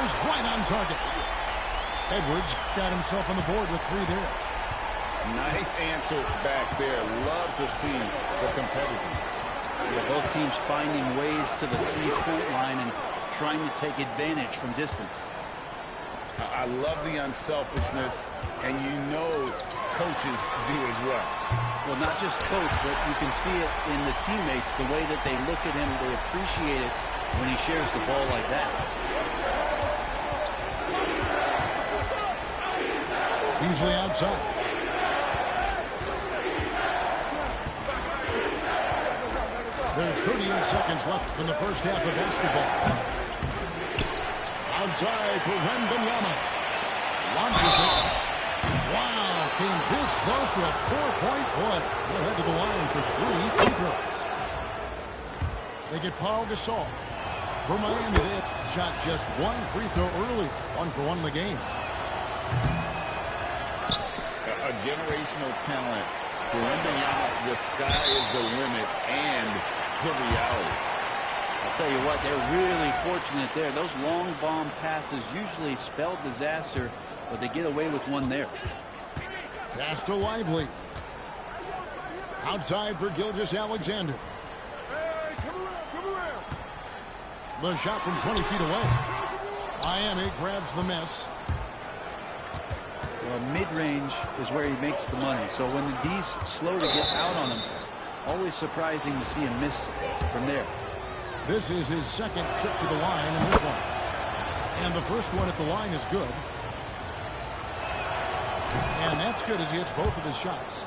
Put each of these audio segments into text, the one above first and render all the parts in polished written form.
is right on target. Edwards got himself on the board with 3 there. Nice answer back there. Love to see the competitiveness. Yeah, both teams finding ways to the three-point line and trying to take advantage from distance. I love the unselfishness, and you know coaches do as well. Well, not just coach, but you can see it in the teammates, the way that they look at him. They appreciate it when he shares the ball like that. Usually outside. There's 38 seconds left in the first half of basketball. Outside for Wembanyama. Launches it. Wow, came this close to a 4-point play. They'll head to the line for 3 free throws. They get Paul Gasol. For Miami, they have shot just 1 free throw early. 1 for 1 in the game. A generational talent. For Wembanyama, the sky is the limit and the reality. I'll tell you what, they're really fortunate there. Those long bomb passes usually spell disaster, but they get away with one there. Pass to Lively. Outside for Gilgeous-Alexander. Hey, come around. The shot from 20 feet away. Miami grabs the miss. Well, mid-range is where he makes the money. So when the D's slow to get out on him, always surprising to see him miss from there. This is his second trip to the line in this one. And the first one at the line is good. And that's good as he hits both of his shots.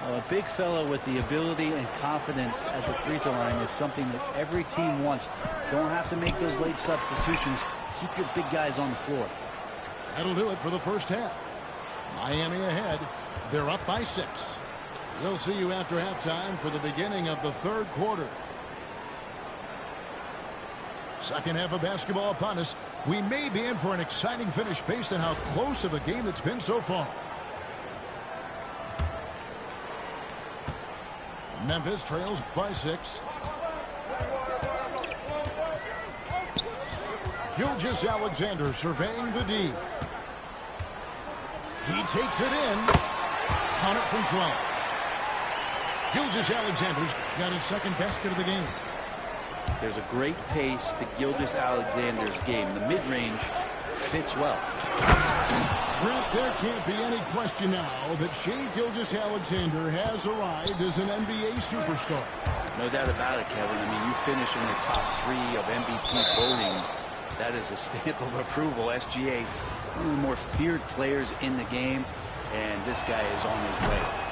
Well, a big fellow with the ability and confidence at the free throw line is something that every team wants. Don't have to make those late substitutions. Keep your big guys on the floor. That'll do it for the first half. Miami ahead. They're up by 6. We'll see you after halftime for the beginning of the third quarter. Second half of basketball upon us. We may be in for an exciting finish based on how close of a game it's been so far. Memphis trails by 6. Gilgeous-Alexander surveying the D. He takes it in. Count it from 12. Gilgeous-Alexander's got his second basket of the game. There's a great pace to Gilgeous-Alexander's game. The mid-range fits well. Brett, there can't be any question now that Shai Gilgeous-Alexander has arrived as an NBA superstar. No doubt about it, Kevin. I mean, you finish in the top 3 of MVP voting. That is a stamp of approval. SGA, one of the more feared players in the game, and this guy is on his way.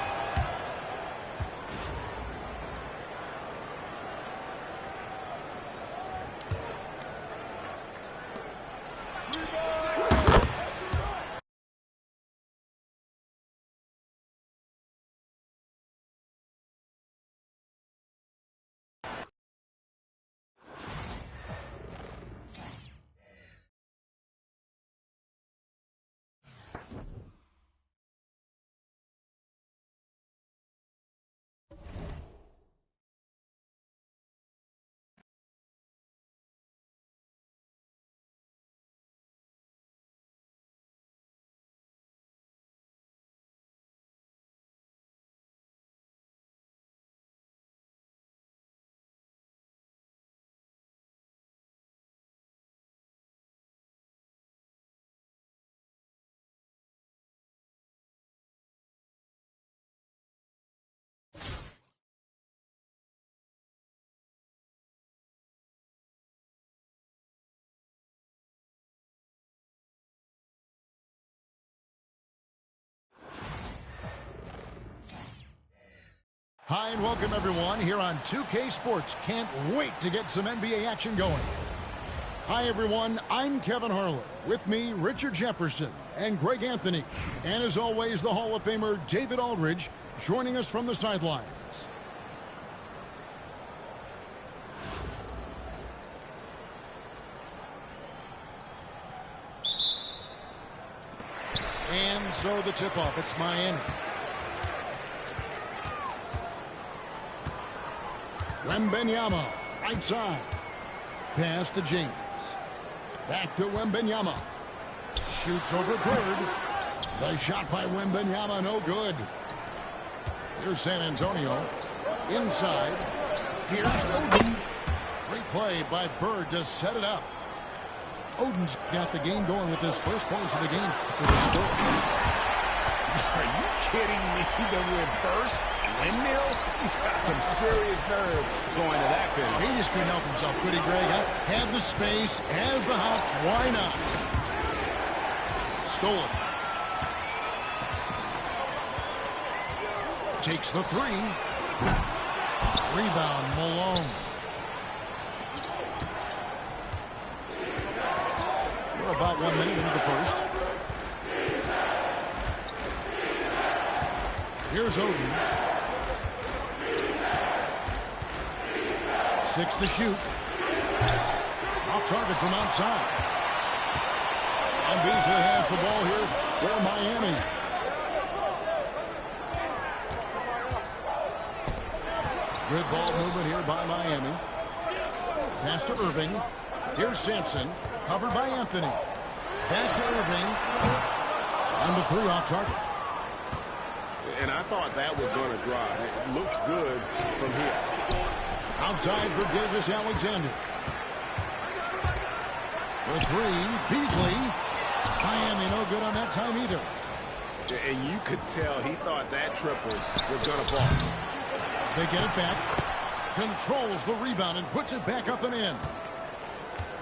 Hi and welcome everyone here on 2K Sports. Can't wait to get some NBA action going. Hi everyone, I'm Kevin Harlan. With me, Richard Jefferson and Greg Anthony. And as always, the Hall of Famer David Aldridge joining us from the sidelines. And so the tip-off, it's Miami. Wembanyama, right side. Pass to James. Back to Wembanyama. Shoots over Bird. The shot by Wembanyama, no good. Here's San Antonio. Inside. Here's Oden. Great play by Bird to set it up. Oden's got the game going with his first points of the game for the Spurs. Are you kidding me? The reverse windmill? He's got some serious nerve going to that finish. He just couldn't help himself, could he, Greg? Had the space, has the hops, why not? Stolen. Takes the three. Rebound, Malone. We're about 1 minute into the first. Here's Oden. 6 to shoot. Off target from outside. And Beasley has the ball here for Miami. Good ball movement here by Miami. Pass to Irving. Here's Sampson. Covered by Anthony. Back to Irving. And the three off target. And I thought that was going to drive. It looked good from here. Outside for Gilgeous-Alexander. For three, Beasley. Miami no good on that time either. And you could tell he thought that triple was going to fall. They get it back. Controls the rebound and puts it back up and in.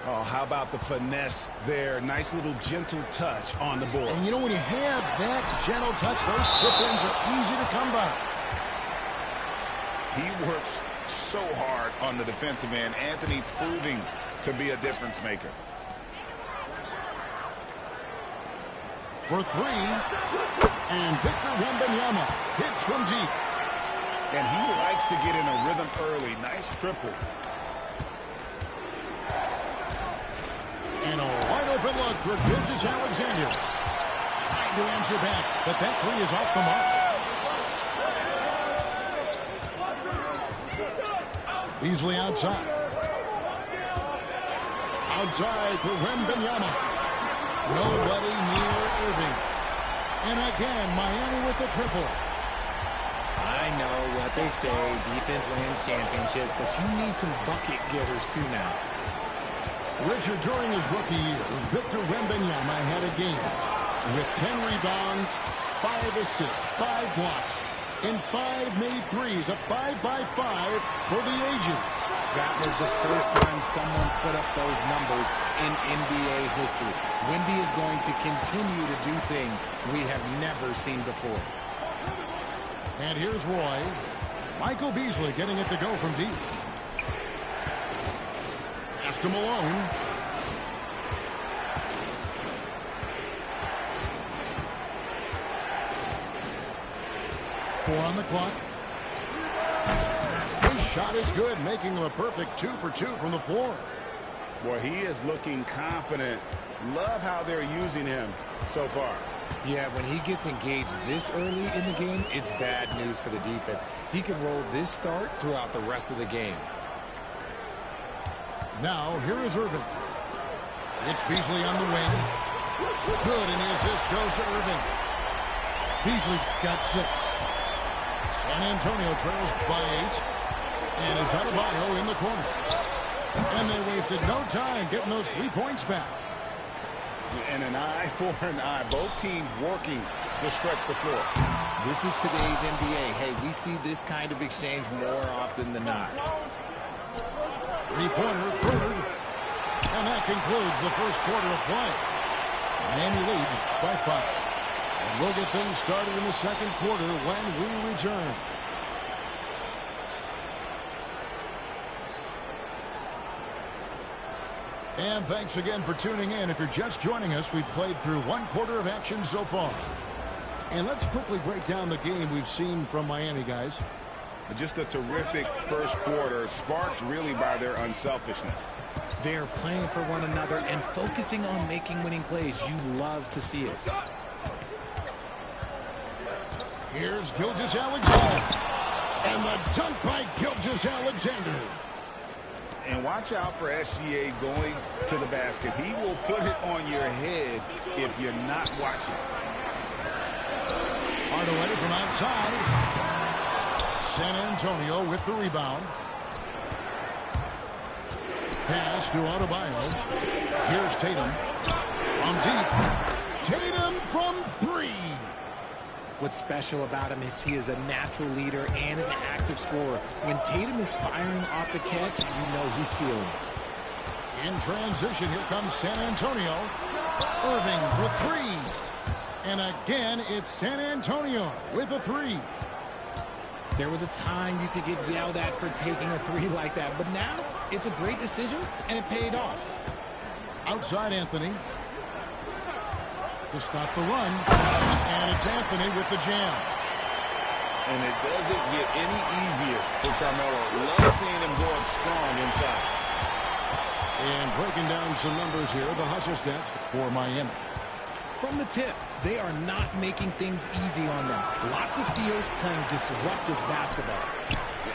Oh, how about the finesse there? Nice little gentle touch on the board. And you know, when you have that gentle touch, those chip-ins are easy to come by. He works so hard on the defensive end. Anthony proving to be a difference maker. For three. And Victor Wembanyama hits from deep. And he likes to get in a rhythm early. Nice triple. And a wide open look for Gilgeous-Alexander. Trying to answer back, but that three is off the mark. Beasley outside. Outside for Wembanyama. Nobody near Irving. And again, Miami with the triple. I know what they say, defense wins championships, but you need some bucket getters too now. Richard, during his rookie year, Victor Wembanyama had a game with 10 rebounds, 5 assists, 5 blocks, and 5 made threes, a 5-by-5 for the ages. That was the first time someone put up those numbers in NBA history. Wemby is going to continue to do things we have never seen before. And here's Roy. Michael Beasley getting it to go from deep. Pass to Malone. Four on the clock. His shot is good, making him a perfect 2 for 2 from the floor. Boy, he is looking confident. Love how they're using him so far. Yeah, when he gets engaged this early in the game, it's bad news for the defense. He can roll this start throughout the rest of the game. Now, here is Irving. It's Beasley on the wing. Good, and the assist goes to Irving. Beasley's got 6. San Antonio trails by 8. And it's Adebayo in the corner. And they wasted no time getting those 3 points back. And an eye for an eye. Both teams working to stretch the floor. This is today's NBA. Hey, we see this kind of exchange more often than not. 3-pointer, Bird. And that concludes the first quarter of play. Miami leads by 5. And we'll get things started in the second quarter when we return. And thanks again for tuning in. If you're just joining us, we've played through 1 quarter of action so far. And let's quickly break down the game we've seen from Miami, guys. Just a terrific first quarter, sparked really by their unselfishness. They're playing for one another and focusing on making winning plays. You love to see it. Here's Gilgeous-Alexander. And the dunk by Gilgeous-Alexander. And watch out for SGA going to the basket. He will put it on your head if you're not watching. Hardaway from outside. San Antonio with the rebound. Pass to Adebayo. Here's Tatum. From deep. Tatum from three. What's special about him is he is a natural leader and an active scorer. When Tatum is firing off the catch, you know he's feeling it. In transition, here comes San Antonio. Irving for three. And again, it's San Antonio with a three. There was a time you could get yelled at for taking a three like that, but now it's a great decision, and it paid off. Outside Anthony to stop the run. And it's Anthony with the jam. And it doesn't get any easier for Carmelo. Love seeing him go up strong inside. And breaking down some numbers here, the hustle stats for Miami. From the tip, they are not making things easy on them. Lots of steals, playing disruptive basketball.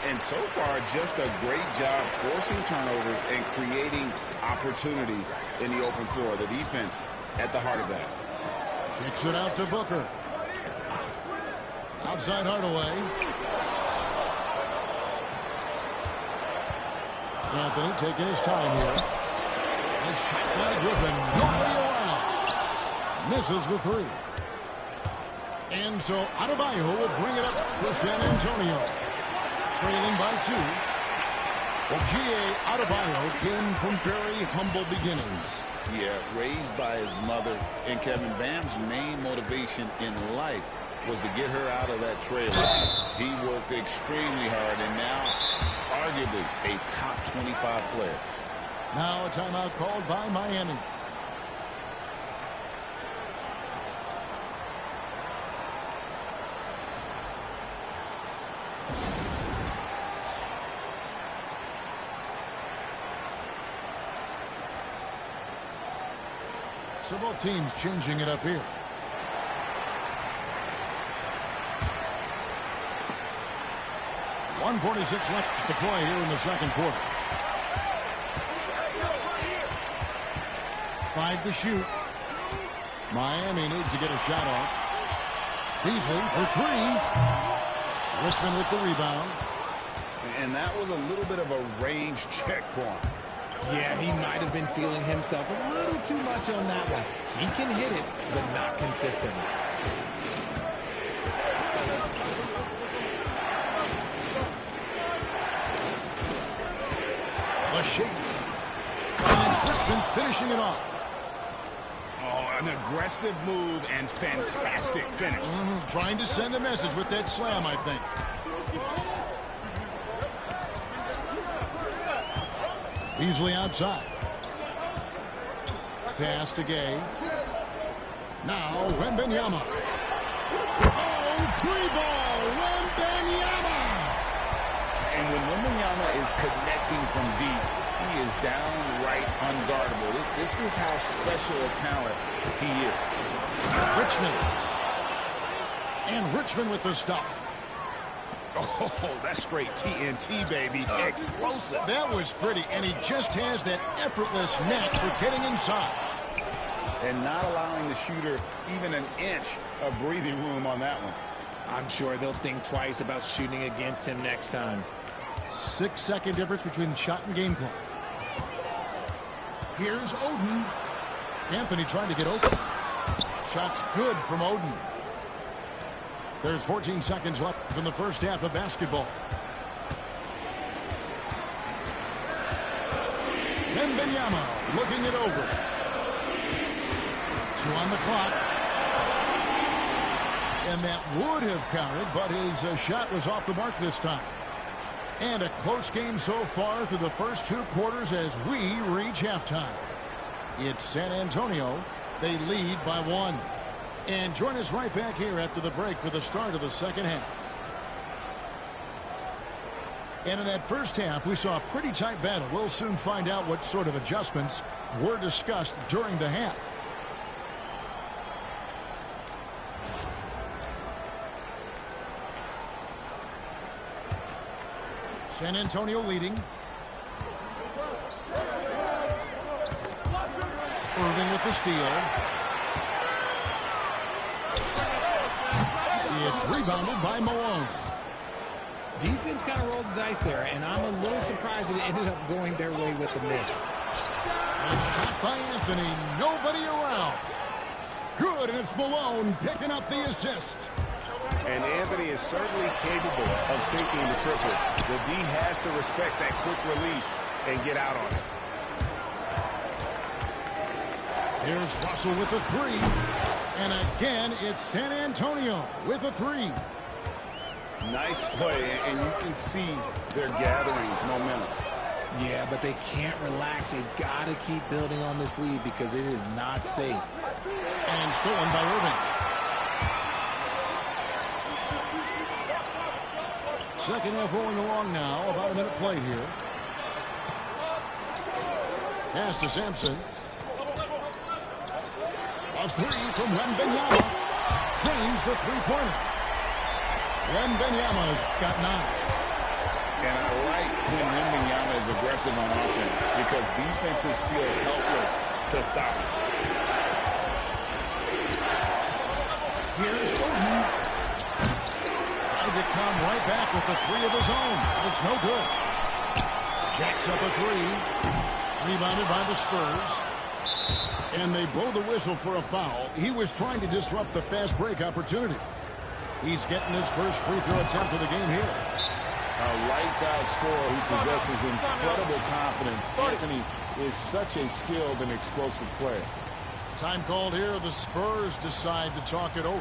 And so far, just a great job forcing turnovers and creating opportunities in the open floor. The defense at the heart of that. Kicks it out to Booker. Outside Hardaway. Anthony taking his time here. A shot by Griffin. Nobody around. Misses the three. And so Adebayo will bring it up for San Antonio. Trailing by two. Well, G.A. Adebayo came from very humble beginnings. Yeah, raised by his mother. And Kevin, Bam's main motivation in life was to get her out of that trailer. He worked extremely hard and now arguably a top 25 player. Now a timeout called by Miami. So both teams changing it up here. .146 left to play here in the second quarter. 5 to shoot. Miami needs to get a shot off. Beasley for three. Richmond with the rebound. And that was a little bit of a range check for him. Yeah, he might have been feeling himself a little too much on that one. He can hit it, but not consistently. A shake. And it's Richmond finishing it off. Oh, an aggressive move and fantastic finish. Trying to send a message with that slam, I think. Beasley outside. Pass to Gay. Now Wembanyama. Oh, free ball. Wembanyama. And when Wembanyama is connecting from deep, he is downright unguardable. This is how special a talent he is. Richmond. And Richmond with the stuff. Oh, that's straight TNT, baby. Explosive. That was pretty, and he just has that effortless knack for getting inside. And not allowing the shooter even an inch of breathing room on that one. I'm sure they'll think twice about shooting against him next time. 6-second difference between the shot and game clock. Here's Oden. Anthony trying to get open. Shot's good from Oden. There's 14 seconds left in the first half of basketball. Wembanyama looking it over. 2 on the clock. And that would have counted, but his shot was off the mark this time. And a close game so far through the first 2 quarters as we reach halftime. It's San Antonio. They lead by 1. And join us right back here after the break for the start of the second half. And in that first half, we saw a pretty tight battle. We'll soon find out what sort of adjustments were discussed during the half. San Antonio leading. the steal. It's rebounded by Malone. Defense kind of rolled the dice there, and I'm a little surprised that it ended up going their way with the miss. A shot by Anthony. Nobody around. Good, and it's Malone picking up the assist. And Anthony is certainly capable of sinking the triple. The D has to respect that quick release and get out on it. Here's Russell with the three. And again, it's San Antonio with a three. Nice play, and you can see they're gathering momentum. Yeah, but they can't relax. They've got to keep building on this lead because it is not safe. And stolen by Irving. Second half rolling along now. About a minute played here. Pass to Sampson. A three from Wembanyama. Drains the three-pointer. Wembanyama's got 9. And I like when Wembanyama is aggressive on offense because defenses feel helpless to stop him. Here's Odin. Tried to come right back with the three of his own, but it's no good. Jacks up a three. Rebounded by the Spurs. And they blow the whistle for a foul. He was trying to disrupt the fast break opportunity. He's getting his first free throw attempt of the game here. A lights-out scorer who possesses incredible confidence. Anthony is such a skilled and explosive player. Time called here. The Spurs decide to talk it over.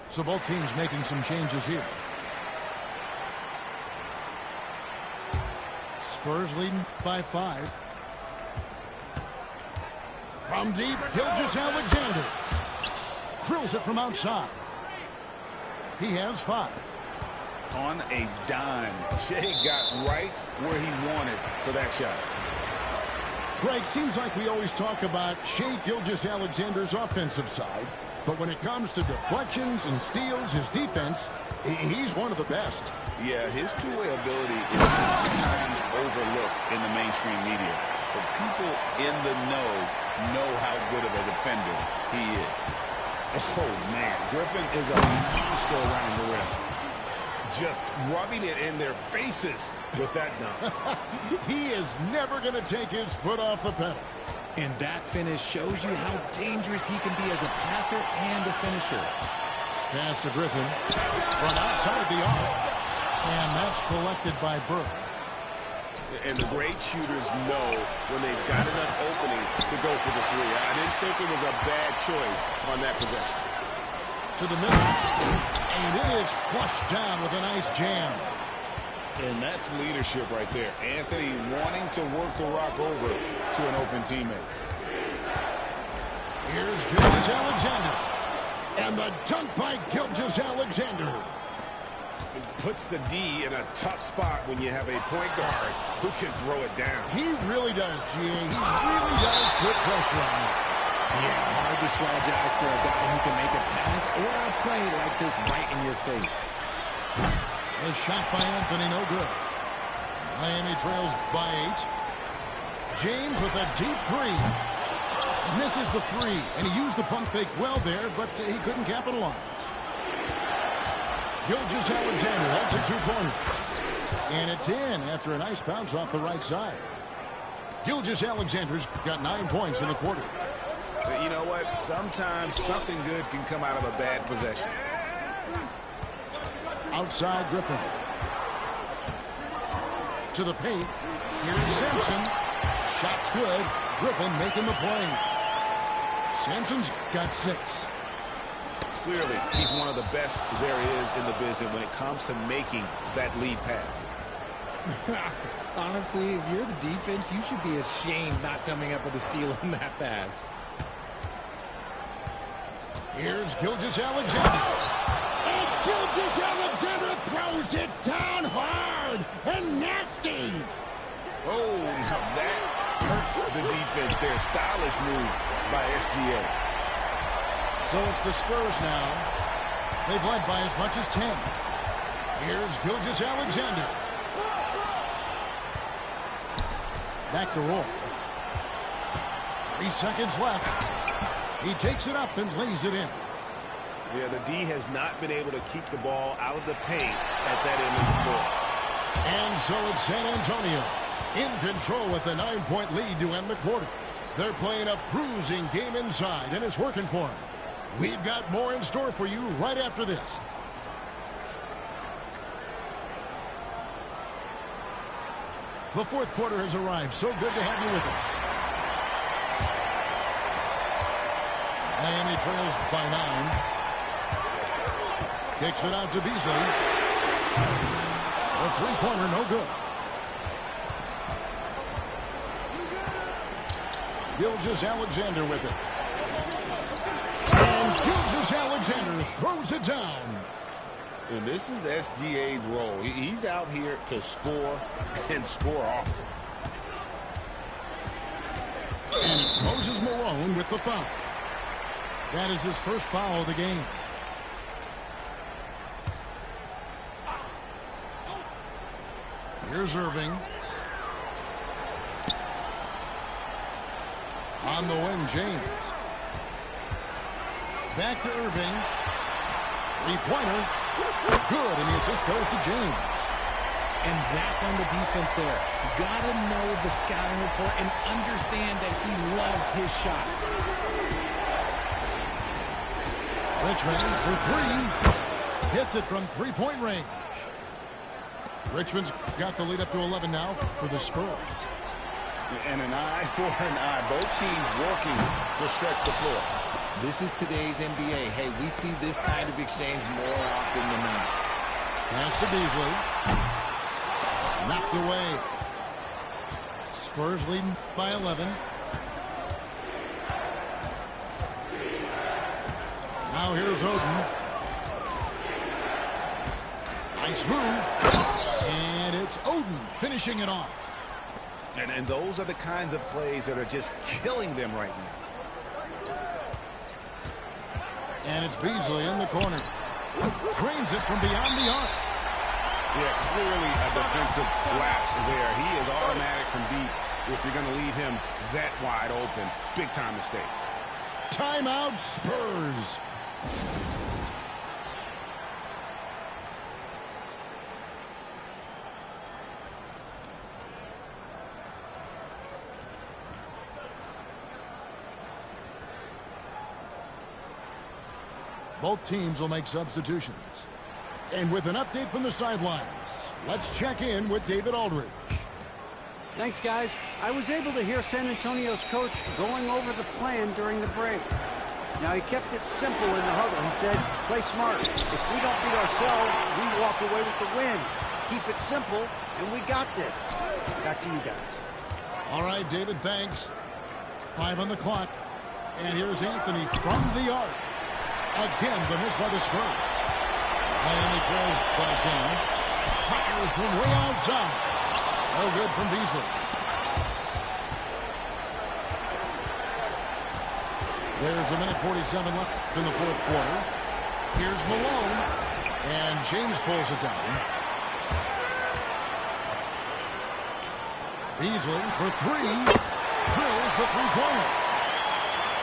So both teams making some changes here. Spurs leading by 5. From deep, Gilgeous-Alexander drills it from outside. He has 5. On a dime, Shea got right where he wanted for that shot. Greg, seems like we always talk about Shea Gilgeous-Alexander's offensive side, but when it comes to deflections and steals, his defense, he's one of the best. Yeah, his two-way ability is sometimes overlooked in the mainstream media. But people in the know how good of a defender he is. Oh, man. Griffin is a monster around the rim. Just rubbing it in their faces with that dunk. He is never going to take his foot off the pedal. And that finish shows you how dangerous he can be as a passer and a finisher. Pass to Griffin. From outside the arc. And that's collected by Burke. And the great shooters know when they've got enough opening to go for the three. I didn't think it was a bad choice on that possession. To the middle. And it is flushed down with a nice jam. And that's leadership right there. Anthony wanting to work the rock over to an open teammate. Here's Gilgeous-Alexander. And the dunk by Gilgeous-Alexander. It puts the D in a tough spot when you have a point guard who can throw it down. He really does, G.A. He really does put pressure on him. Yeah, hard to strategize for a guy who can make a pass or a play like this right in your face. The shot by Anthony, no good. Miami trails by 8. James with a deep three. Misses the three, and he used the pump fake well there, but he couldn't capitalize. Gilgeous-Alexander, that's a two-pointer. And it's in after a nice bounce off the right side. Gilgeous-Alexander's got 9 points in the quarter. But you know what? Sometimes something good can come out of a bad possession. Outside Griffin. To the paint. Here's Sampson. Shot's good. Griffin making the play. Sampson's got 6. Clearly, he's one of the best there is in the business when it comes to making that lead pass. Honestly, if you're the defense, you should be ashamed not coming up with a steal on that pass. Here's Gilgeous-Alexander. And Gilgeous-Alexander throws it down hard and nasty. Oh, now that hurts the defense there. Stylish move by SGA. So it's the Spurs now. They've led by as much as 10. Here's Gilgeous-Alexander. Back to Roy. 3 seconds left. He takes it up and lays it in. Yeah, the D has not been able to keep the ball out of the paint at that end of the floor. And so it's San Antonio in control with a 9-point lead to end the quarter. They're playing a cruising game inside, and it's working for them. We've got more in store for you right after this. The fourth quarter has arrived. So good to have you with us. Miami trails by 9. Kicks it out to Beasley. The three-pointer, no good. Gilgeous-Alexander with it. And Gilgeous-Alexander throws it down. And this is SGA's role. He's out here to score and score often. And it's Moses Malone with the foul. That is his first foul of the game. Here's Irving. On the wing, James. Back to Irving. Three-pointer. Good, and the assist goes to James. And that's on the defense there. Gotta know the scouting report and understand that he loves his shot. Richmond for three. Hits it from three-point range. Richmond's got the lead up to 11 now for the Spurs. And an eye for an eye. Both teams working to stretch the floor. This is today's NBA. Hey, we see this kind of exchange more often than not. Pass to Beasley. Knocked away. Spurs leading by 11. Now here's Oden. Nice move. And it's Oden finishing it off. And those are the kinds of plays that are just killing them right now. And it's Beasley in the corner. Trains it from beyond the arc. Yeah, clearly a defensive lapse there. He is automatic from deep if you're going to leave him that wide open. Big time mistake. Timeout, Spurs. Both teams will make substitutions. And with an update from the sidelines, let's check in with David Aldridge. Thanks, guys. I was able to hear San Antonio's coach going over the plan during the break. Now, he kept it simple in the huddle. He said, play smart. If we don't beat ourselves, we walk away with the win. Keep it simple, and we got this. Back to you guys. All right, David, thanks. 5 on the clock. And here's Anthony from the arc. Again, the miss by the Spurs. Miami trails by 10. Fires from way outside. No good from Beasley. There's a minute 47 left in the fourth quarter. Here's Malone. And James pulls it down. Beasley for three. Drills the three-pointer.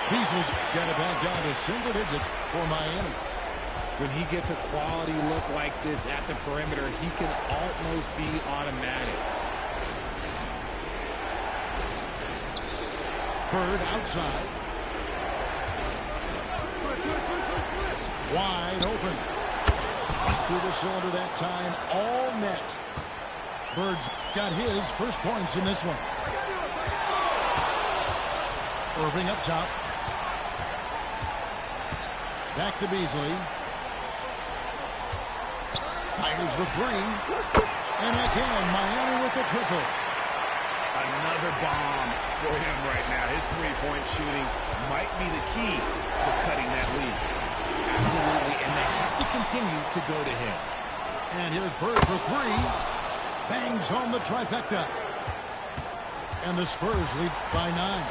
Beasley's got it back down to single digits for Miami. When he gets a quality look like this at the perimeter, he can almost be automatic. Bird outside. Wide open. Through the cylinder that time, all net. Bird's got his first points in this one. Irving up top. Back to Beasley. Fires the three. And again, Miami with the triple. Another bomb for him right now. His three-point shooting might be the key to cutting that lead. Absolutely, and they have to continue to go to him. And here's Bird for three. Bangs home the trifecta. And the Spurs lead by 9.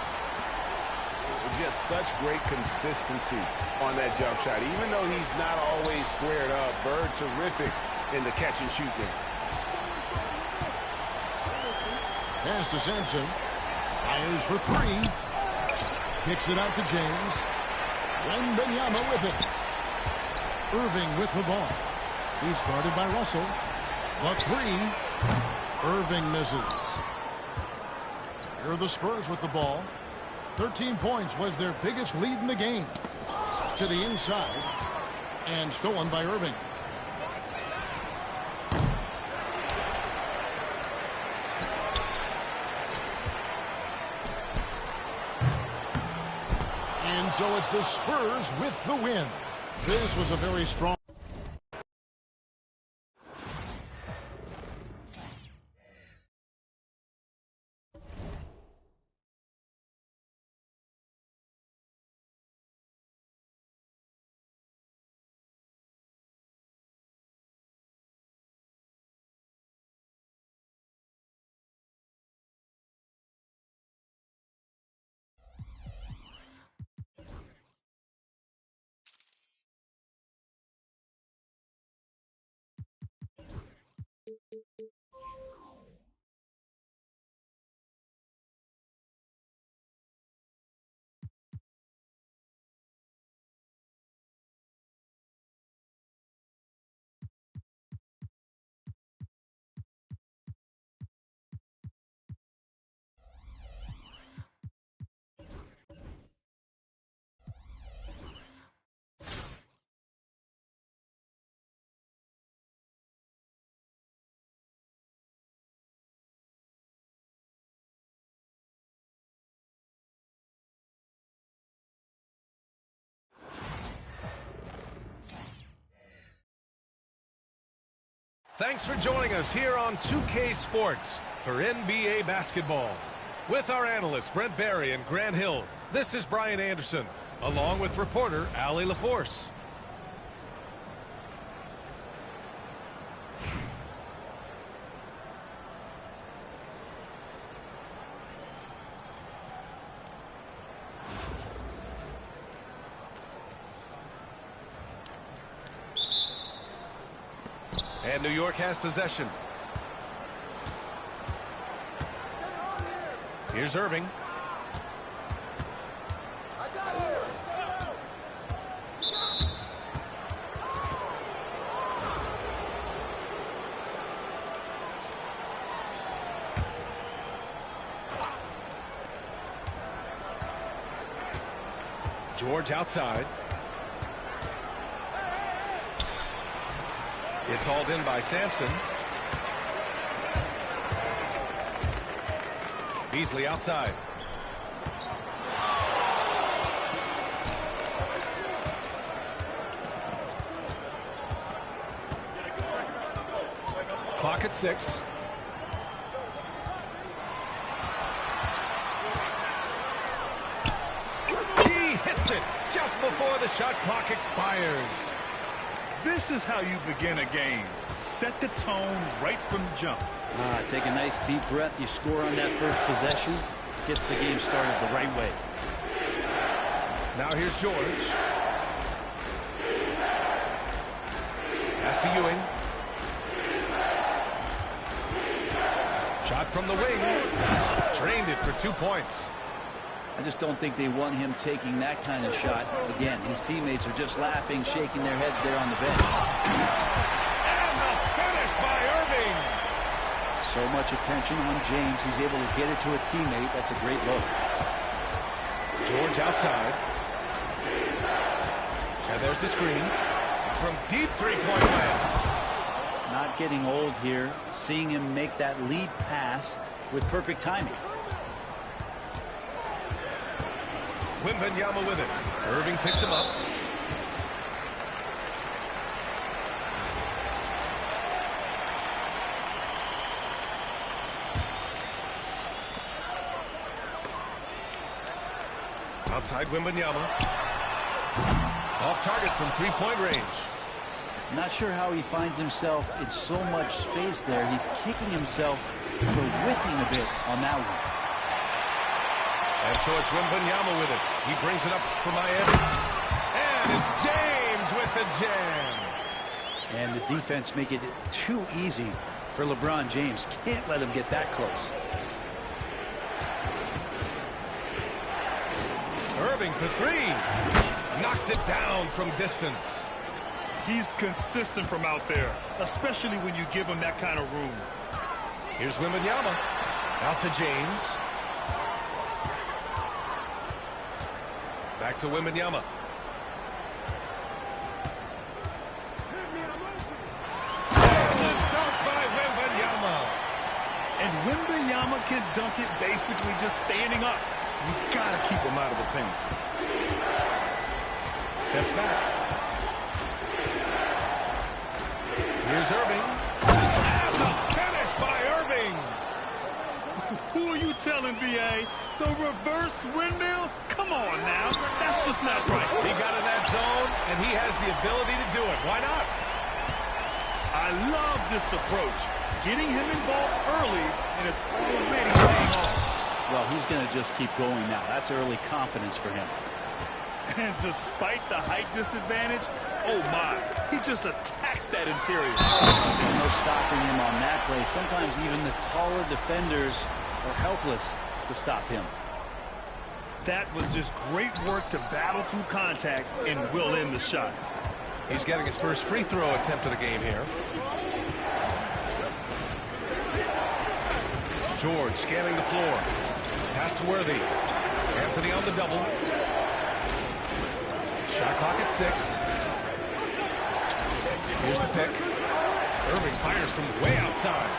Just such great consistency on that jump shot. Even though he's not always squared up, Bird terrific in the catch and shoot game. Pass to Sampson. Fires for 3. Kicks it out to James. Wembanyama with it. Irving with the ball. He's guarded by Russell. The 3. Irving misses. Here are the Spurs with the ball. 13 points was their biggest lead in the game. To the inside. And stolen by Irving. And so it's the Spurs with the win. This was a very strong. Thanks for joining us here on 2K Sports for NBA basketball. With our analysts Brent Barry and Grant Hill, this is Brian Anderson, along with reporter Allie LaForce. And New York has possession. Here's Irving. George outside. It's hauled in by Sampson. Beasley outside. Clock at 6. He hits it just before the shot clock expires. This is how you begin a game. Set the tone right from the jump. Take a nice deep breath. You score on that first possession. Gets the game started the right way. Now here's George. Pass to Ewing. Shot from the wing. Drained it for 2 points. I just don't think they want him taking that kind of shot. Again, his teammates are just laughing, shaking their heads there on the bench. And the finish by Irving. So much attention on James. He's able to get it to a teammate. That's a great look. George outside. And there's the screen. From deep three-point land. Not getting old here. Seeing him make that lead pass with perfect timing. Wembanyama with it. Irving picks him up. Outside Wembanyama. Off target from three-point range. Not sure how he finds himself in so much space there. He's kicking himself for whiffing a bit on that one. And so it's Wembanyama with it. He brings it up for Miami. And it's James with the jam. And the defense make it too easy for LeBron James. Can't let him get that close. Irving for three. Knocks it down from distance. He's consistent from out there, especially when you give him that kind of room. Here's Wembanyama. Out to James. Back to Wembanyama. And the dunk by Wembanyama. And Wembanyama can dunk it basically just standing up. You got to keep him out of the paint. Steps back. Here's Irving. And the finish by Irving. Who are you telling, B.A.? The reverse windmill? Come on now. That's just not right. He got in that zone, and he has the ability to do it. Why not? I love this approach. Getting him involved early, and it's already paying off. Well, he's going to just keep going now. That's early confidence for him. And despite the height disadvantage, oh my, he just attacks that interior. No stopping him on that play. Sometimes even the taller defenders are helpless to stop him. That was just great work to battle through contact and will end the shot. He's getting his first free throw attempt of the game here. George scanning the floor. Pass to Worthy. Anthony on the double. Shot clock at 6. Here's the pick. Irving fires from way outside.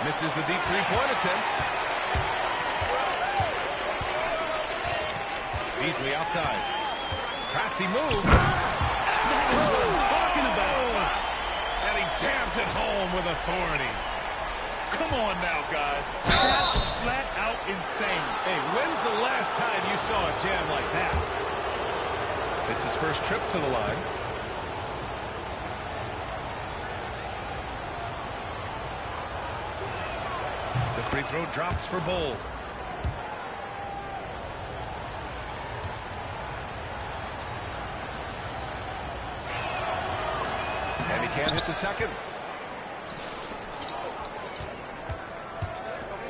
Misses the deep three-point attempt. Beasley outside. Crafty move. That is what I'm talking about. And he jams it home with authority. Come on now, guys. That's flat out insane. Hey, when's the last time you saw a jam like that? It's his first trip to the line. The free throw drops for Bull. And he can't hit the second.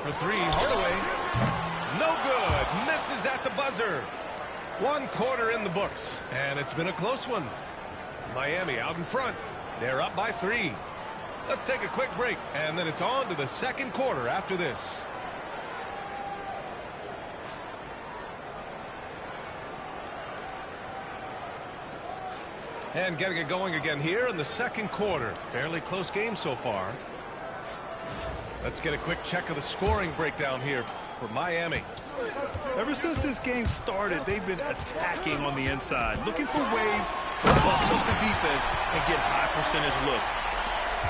For three, Hardaway. No good. Misses at the buzzer. 1 quarter in the books, and it's been a close one. Miami out in front. They're up by 3. Let's take a quick break, and then it's on to the second quarter after this. And getting it going again here in the second quarter. Fairly close game so far. Let's get a quick check of the scoring breakdown here for Miami. Ever since this game started, they've been attacking on the inside, looking for ways to bust up the defense and get high percentage looks.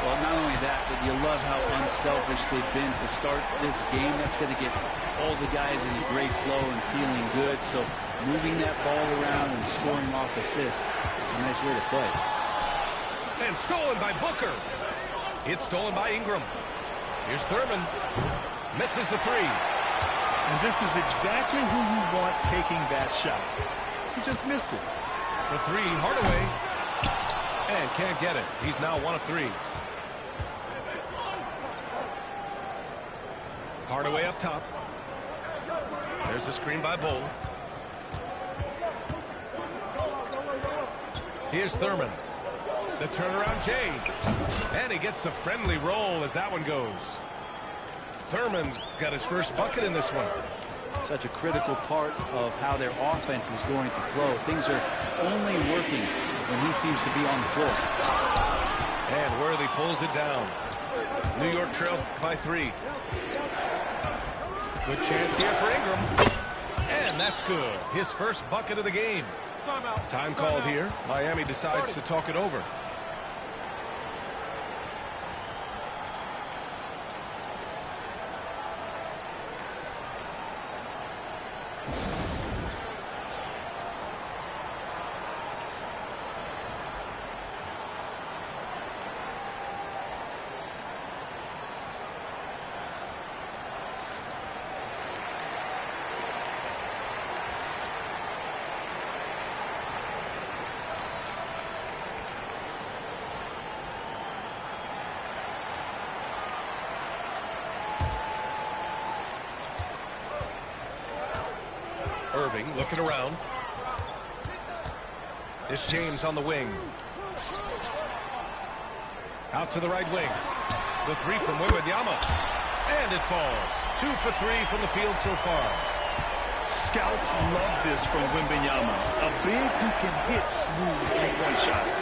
Well, not only that, but you love how unselfish they've been to start this game. That's going to get all the guys in a great flow and feeling good. So moving that ball around and scoring off assists, it's a nice way to play. And stolen by Booker. It's stolen by Ingram. Here's Thurman. Misses the 3. And this is exactly who you want taking that shot. He just missed it. For 3, Hardaway. And can't get it. He's now 1 of 3. Hardaway up top. There's a screen by Bull. Here's Thurman. The turnaround Jay. And he gets the friendly roll as that one goes. Thurman's got his first bucket in this one. Such a critical part of how their offense is going to flow. Things are only working when he seems to be on the floor. And Worthy pulls it down. New York trails by 3. Good chance here for Ingram. And that's good. His first bucket of the game. Time called here. Miami decides to talk it over. Irving looking around. It's James on the wing. Out to the right wing. The three from Wembanyama. And it falls. 2 for 3 from the field so far. Scouts love this from Wembanyama. A big who can hit smooth three-point shots.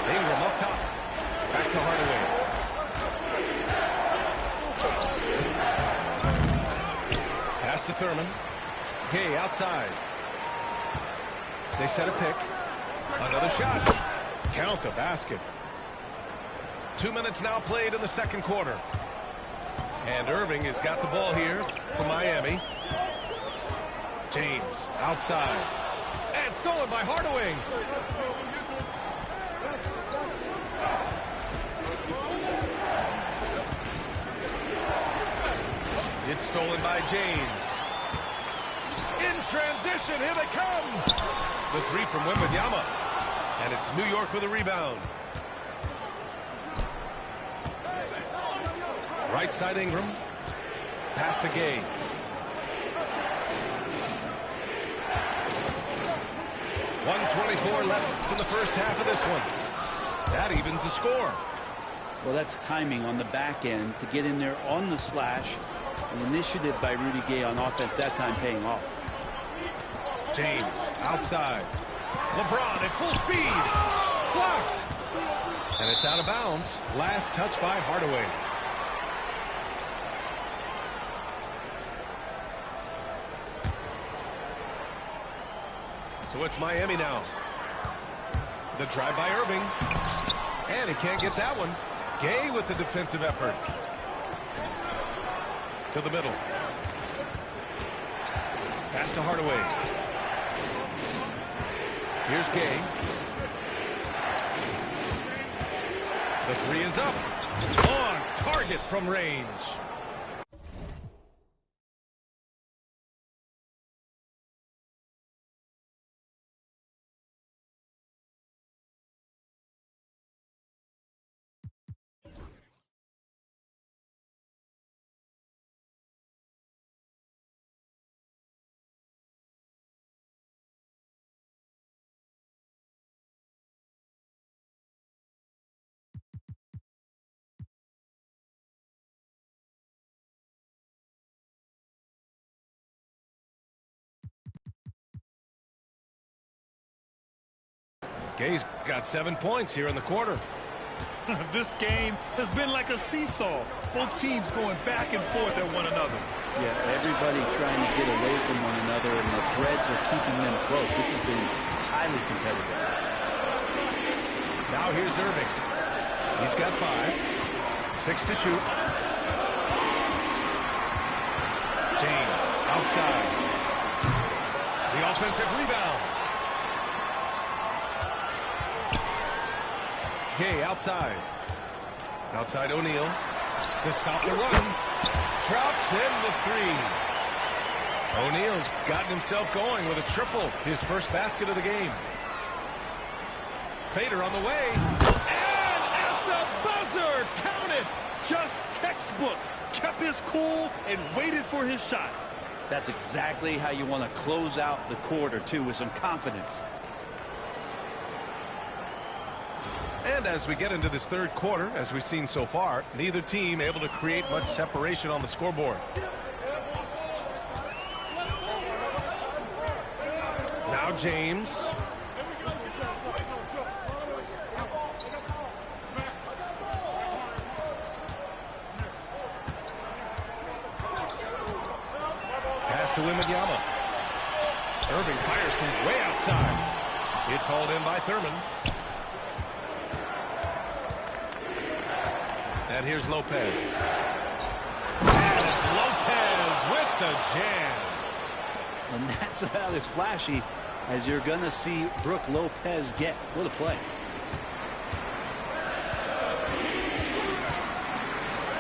Ingram up top. Back to Hardaway. Pass to Thurman. Gay outside. They set a pick. Another shot. Count the basket. 2 minutes now played in the second quarter. And Irving has got the ball here for Miami. James outside. And stolen by Hardaway. It's stolen by James. In transition, here they come. The three from Wembanyama. And it's New York with a rebound. Right side Ingram. Pass to Gay. .124 left in the first half of this one. That evens the score. Well, that's timing on the back end to get in there on the slash. An initiative by Rudy Gay on offense that time paying off. James outside. LeBron at full speed. Blocked. And it's out of bounds. Last touch by Hardaway. So it's Miami now. The drive by Irving. And he can't get that one. Gay with the defensive effort. To the middle. Pass to Hardaway. Here's Gay. The three is up. On target from range. Gay's got 7 points here in the quarter. This game has been like a seesaw. Both teams going back and forth at one another. Yeah, everybody trying to get away from one another, and the threads are keeping them close. This has been highly competitive. Now here's Irving. He's got 5. 6 to shoot. James outside. The offensive rebound. Gay outside. Outside O'Neal to stop the run. Drops in the three. O'Neal's gotten himself going with a triple. His first basket of the game. Fader on the way. And at the buzzer. Count it. Just textbook. Kept his cool and waited for his shot. That's exactly how you want to close out the quarter, too, with some confidence. And as we get into this third quarter, as we've seen so far, neither team able to create much separation on the scoreboard. Now James. Pass to Wembanyama. Irving fires from way outside. It's hauled in by Thurman. And here's Lopez. And it's Lopez with the jam. And that's about as flashy as you're going to see Brook Lopez get. What a play.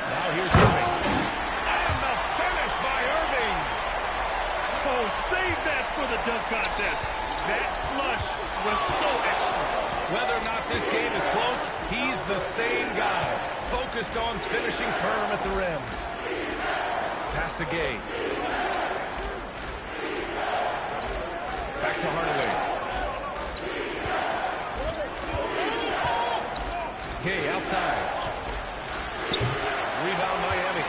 Now here's Irving. And the finish by Irving. Oh, save that for the dunk contest. That flush was so extra. Whether or not this game is close, he's the same guy. Focused on finishing firm at the rim. Pass to Gay. Back to Hardaway. Gay outside. Rebound Miami.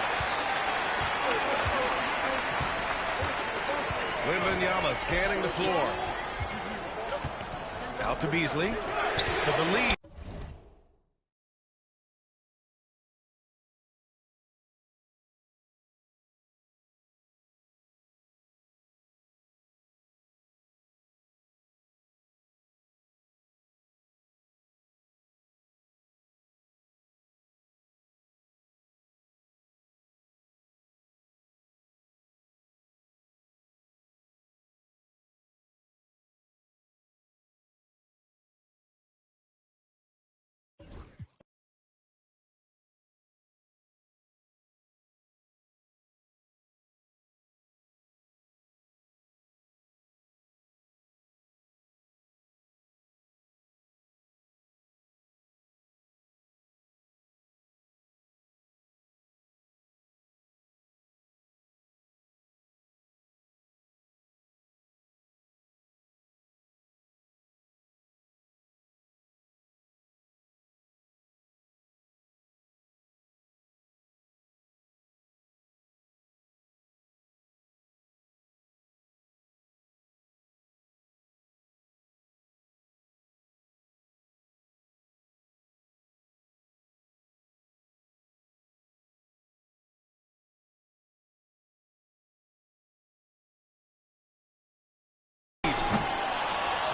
Wembanyama scanning the floor. Out to Beasley for the lead.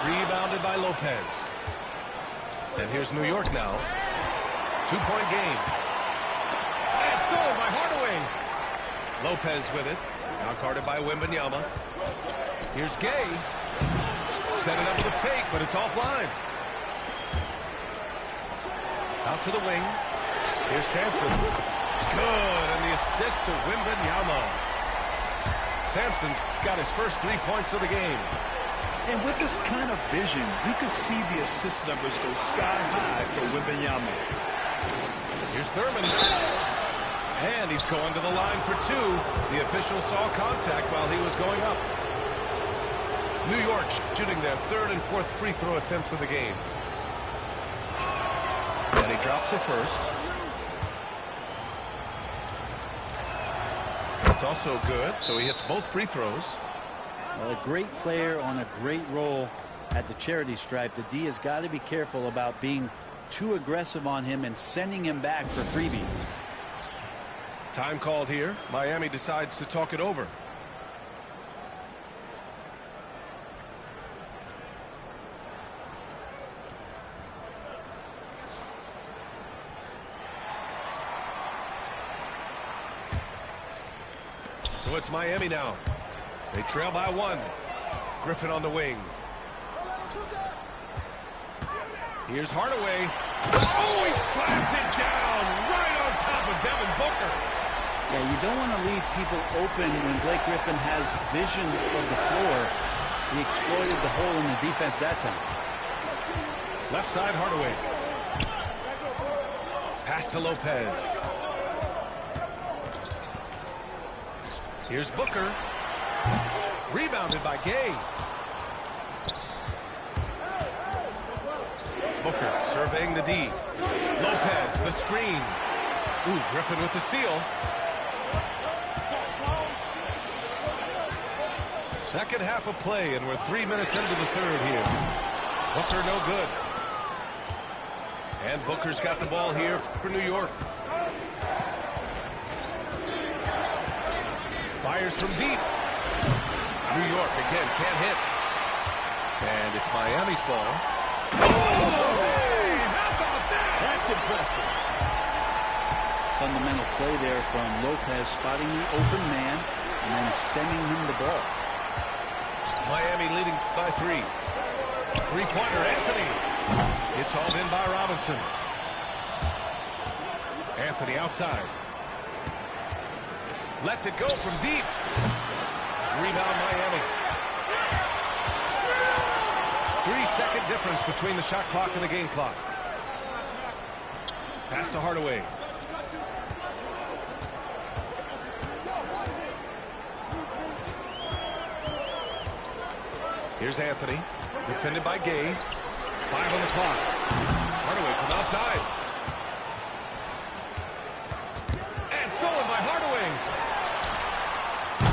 Rebounded by Lopez. And here's New York now. 2-point game. And stolen by Hardaway. Lopez with it. Now guarded by Wembanyama. Here's Gay. Set it up with a fake, but it's offline. Out to the wing. Here's Sampson. Good, and the assist to Wembanyama. Sampson's got his first 3 points of the game. And with this kind of vision, you can see the assist numbers go sky high for Wembanyama. Here's Thurman. And he's going to the line for 2. The official saw contact while he was going up. New York shooting their 3rd and 4th free throw attempts of the game. And he drops it first. That's also good, so he hits both free throws. Well, a great player on a great role at the charity stripe. The D has got to be careful about being too aggressive on him and sending him back for freebies. Time called here. Miami decides to talk it over. So it's Miami now. They trail by 1. Griffin on the wing. Here's Hardaway. Oh, he slams it down right on top of Devin Booker. Yeah, you don't want to leave people open when Blake Griffin has vision of the floor. He exploited the hole in the defense that time. Left side, Hardaway. Pass to Lopez. Here's Booker. Rebounded by Gay. Booker surveying the D. Lopez, the screen. Ooh, Griffin with the steal. Second half of play, and we're 3 minutes into the 3rd here. Booker no good. And Booker's got the ball here for New York. Fires from deep. New York again can't hit. And it's Miami's ball. Oh, hey, how about that? That's impressive. Fundamental play there from Lopez, spotting the open man and then sending him the ball. Miami leading by 3. Three-pointer, Anthony. It's hauled in by Robinson. Anthony outside. Lets it go from deep. Rebound Miami. 3-second difference between the shot clock and the game clock. Pass to Hardaway. Here's Anthony, defended by Gay. 5 on the clock. Hardaway from outside. And stolen by Hardaway.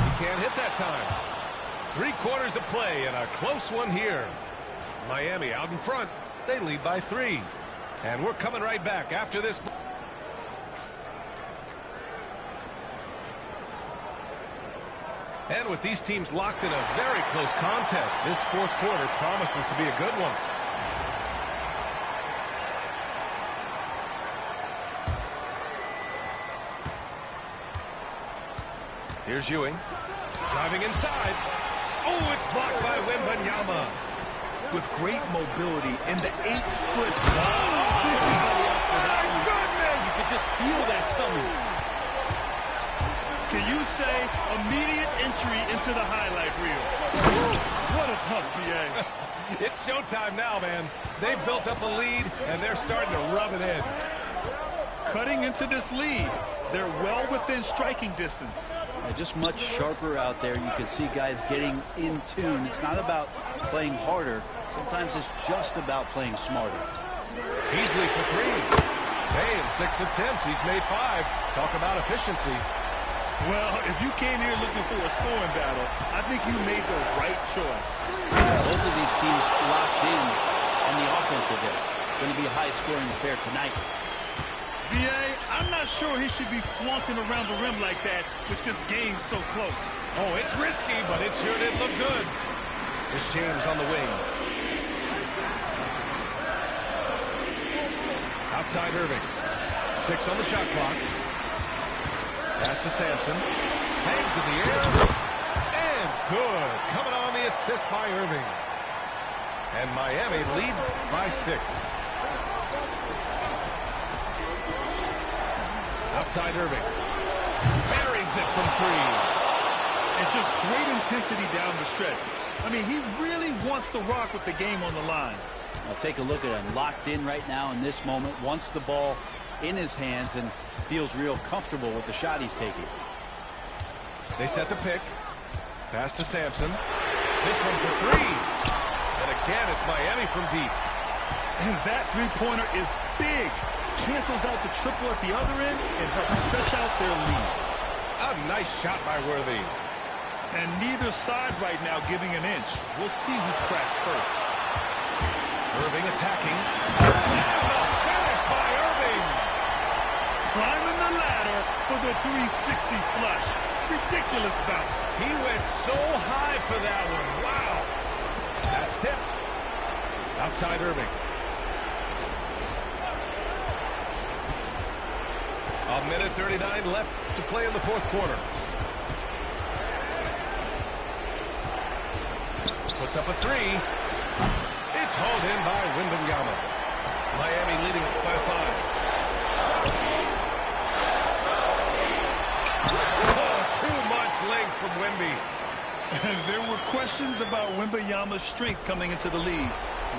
He can't hit that time. 3 quarters of play and a close one here. Miami out in front. They lead by 3. And we're coming right back after this. And with these teams locked in a very close contest, this 4th quarter promises to be a good one. Here's Ewing. Driving inside. Oh, it's blocked by Wembanyama. With great mobility in the 8-foot ball. My goodness! You could just feel that coming. Can you say immediate entry into the highlight reel? What a tough PA. It's showtime now, man. They've built up a lead, and they're starting to rub it in. Cutting into this lead. They're well within striking distance. Just much sharper out there. You can see guys getting in tune. It's not about playing harder. Sometimes it's just about playing smarter. Beasley for 3. Hey, in 6 attempts, he's made 5. Talk about efficiency. Well, if you came here looking for a scoring battle, I think you made the right choice. Both of these teams locked in on the offensive end. Going to be a high-scoring affair tonight. B.A., I'm not sure he should be flaunting around the rim like that with this game so close. Oh, it's risky, but it sure did look good. Here's James on the wing. Outside Irving. 6 on the shot clock. Pass to Sampson. Hangs in the air. And good. Coming on the assist by Irving. And Miami leads by 6. Outside Irving. Buries it from 3. And just great intensity down the stretch. I mean, he really wants to rock with the game on the line. Now take a look at him. Locked in right now in this moment. Wants the ball in his hands and feels real comfortable with the shot he's taking. They set the pick. Pass to Sampson. This one for 3. And again, it's Miami from deep. And that three-pointer is big. Cancels out the triple at the other end and helps stretch out their lead. A nice shot by Worthy. And neither side right now giving an inch. We'll see who cracks first. Irving attacking. And the finish by Irving. Climbing the ladder for the 360 flush. Ridiculous bounce. He went so high for that one. Wow. That's tipped. Outside Irving. A minute 39 left to play in the 4th quarter. Puts up a 3. It's hauled in by Wembanyama. Miami leading by 5. Oh, too much length from Wemby. There were questions about Wembanyama's strength coming into the league.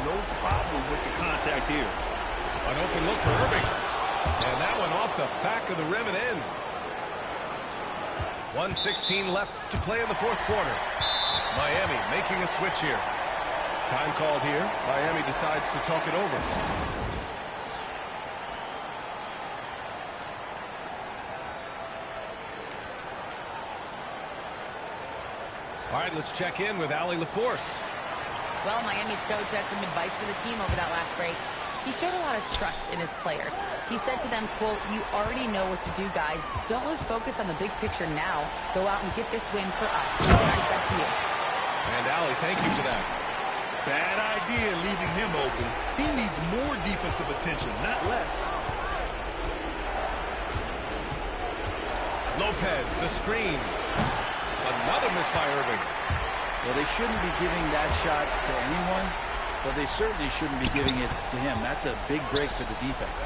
No problem with the contact here. An open look for Irving. And that one off the back of the rim and in. 1:16 left to play in the 4th quarter. Miami making a switch here. Time called here. Miami decides to talk it over. All right, let's check in with Allie LaForce. Well, Miami's coach had some advice for the team over that last break. He showed a lot of trust in his players. He said to them, quote, "You already know what to do, guys. Don't lose focus on the big picture now. Go out and get this win for us." Guys, back to you. And Allie, thank you for that. Bad idea leaving him open. He needs more defensive attention, not less. Lopez, the screen. Another miss by Irving. Well, they shouldn't be giving that shot to anyone, but they certainly shouldn't be giving it to him. That's a big break for the defense.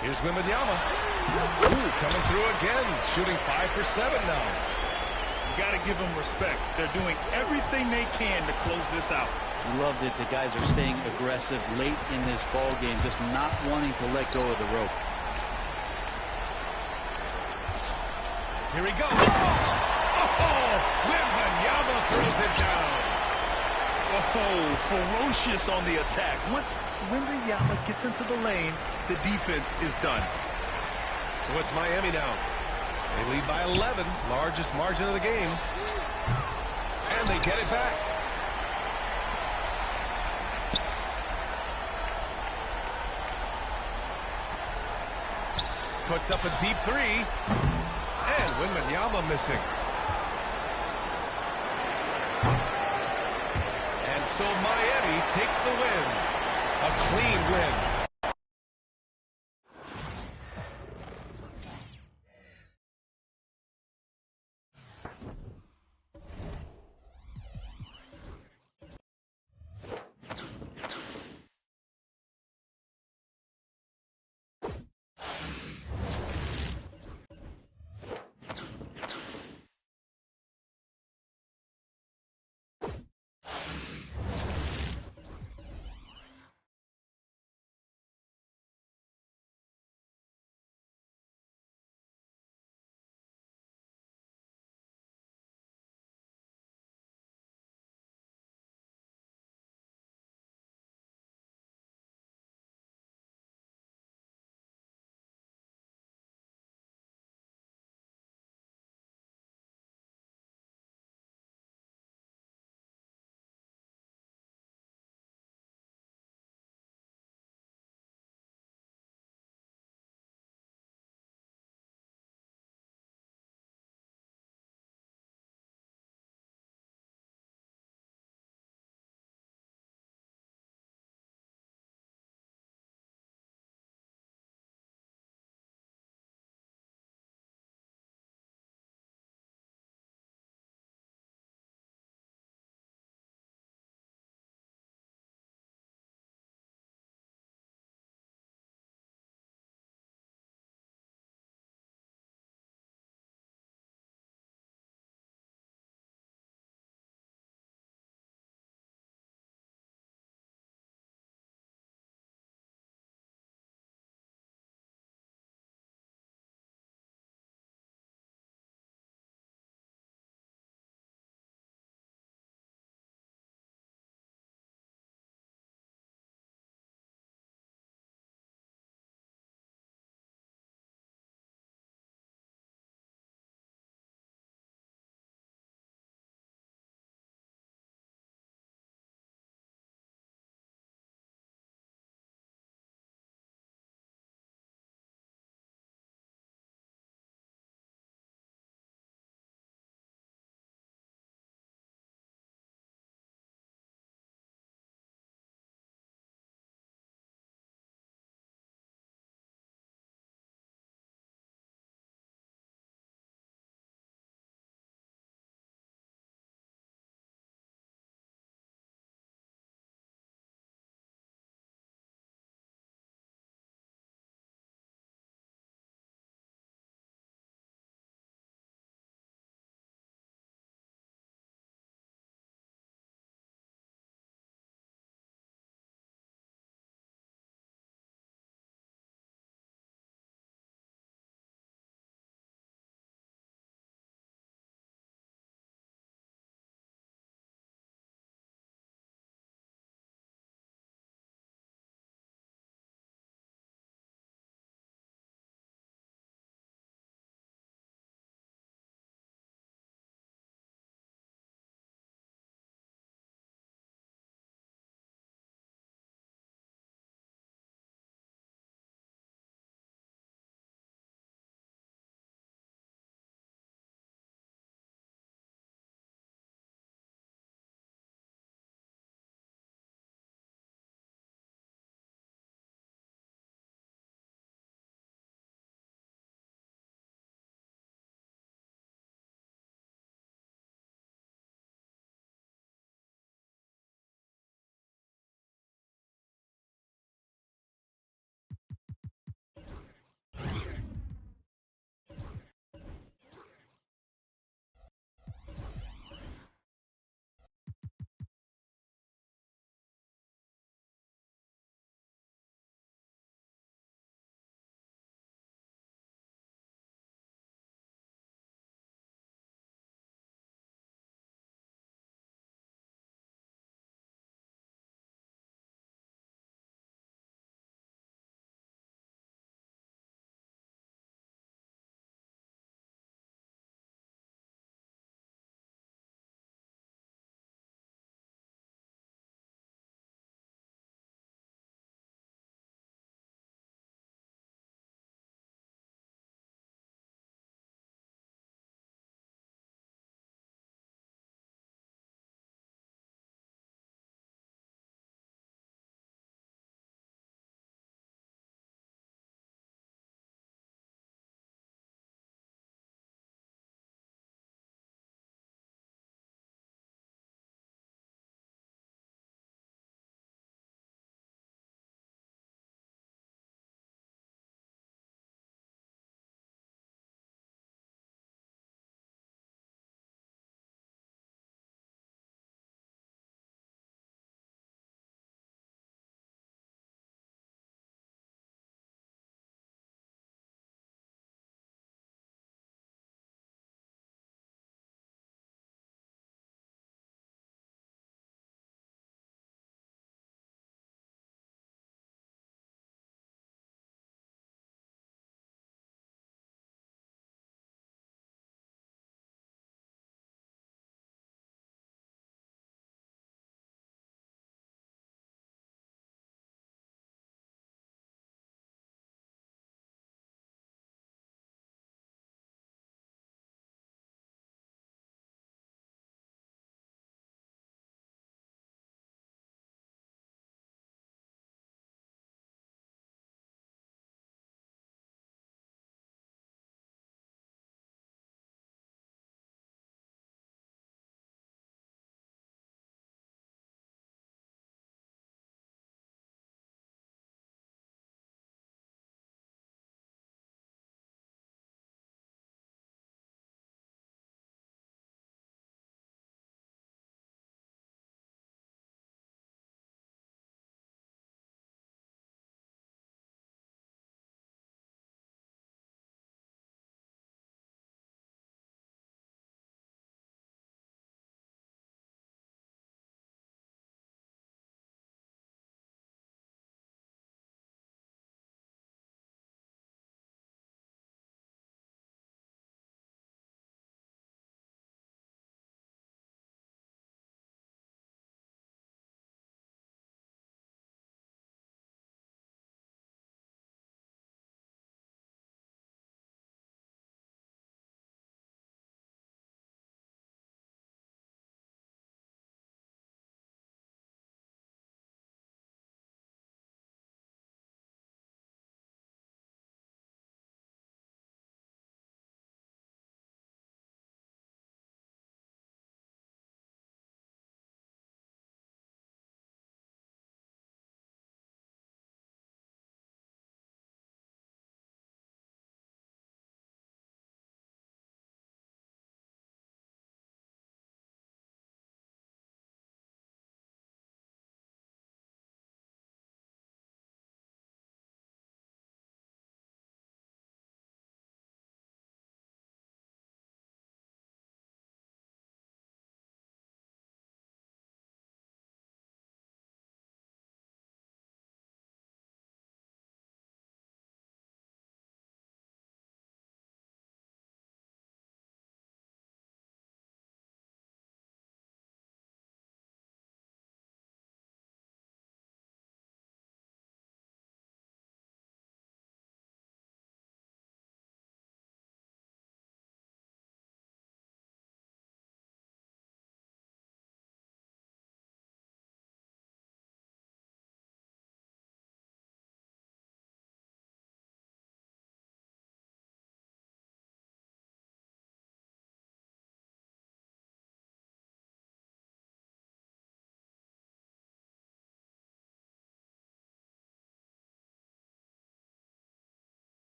Here's Wembanyama. Ooh, coming through again, shooting 5 for 7 now. You got to give them respect. They're doing everything they can to close this out. Loved it. The guys are staying aggressive late in this ball game, just not wanting to let go of the rope. Here we go. Oh, Wembanyama through ferocious on the attack. Once Wembanyama gets into the lane, the defense is done. So it's Miami now. They lead by 11, largest margin of the game. And they get it back. Puts up a deep three. And Wembanyama missing. And so Miami takes the win. A clean win.